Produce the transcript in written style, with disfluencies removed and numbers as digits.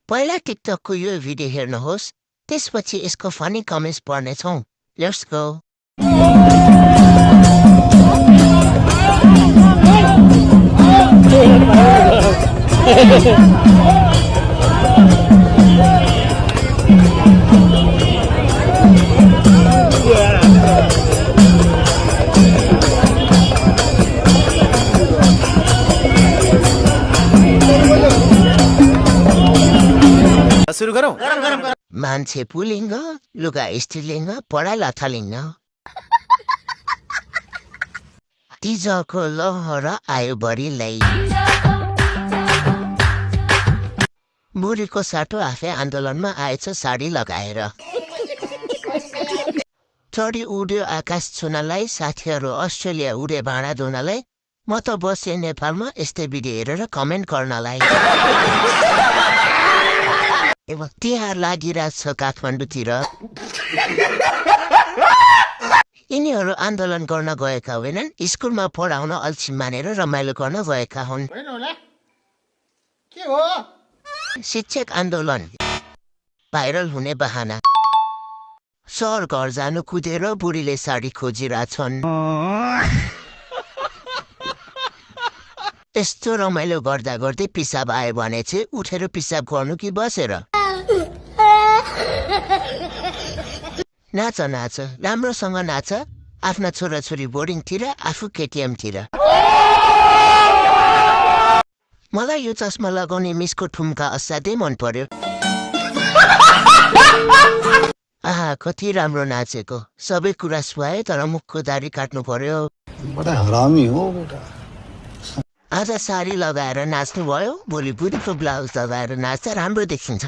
पहिला टिकटकको यो भिडियो हेर्नुहोस् त्यसपछि यसको फनी कमेन्ट्स पढ्नेछौँ लेट्स गो सुरु गरौँ मान्छे पुलिङ्ग लुगा स्त्रीलिङ्ग पढाइ लथलिङ्ग तिजको लहर आयो बढीलाई बुढीको साटो आफै आन्दोलनमा आएछ साडी लगाएर चढी उड्यो आकाश छुनलाई साथीहरू अस्ट्रेलिया उडे भाँडा धुनलाई म त बसेँ नेपालमा यस्तै भिडियो हेरेर कमेन्ट गर्नलाई तिहार लागिरहेछ काठमाडौँतिर यिनीहरू आन्दोलन गर्न गएका होइनन् स्कुलमा पढाउन अल्छी मानेर रमाइलो गर्न गएका हुन् शिक्षक आन्दोलन भाइरल हुने बहाना सहर घर जानु कुदेर बुढीले साडी खोजिरहेछन् यस्तो रमाइलो गर्दा गर्दै पिसाब आयो भने चाहिँ उठेर पिसाब गर्नु कि बसेर नाच नाच राम्रोसँग नाच आफ्ना छोराछोरी बोर्डिङतिर आफू केटिएमतिर मलाई यो चस्मा लगाउने मिसको ठुम्का असाध्यै मन पर्यो आहा कति राम्रो नाचेको सबै कुरा सुहाए तर मुखको दारी काट्नु पर्यो आज साडी लगाएर नाच्नु भयो भोलि बुढीको ब्लाउज लगाएर नाच्दा राम्रो देखिन्छ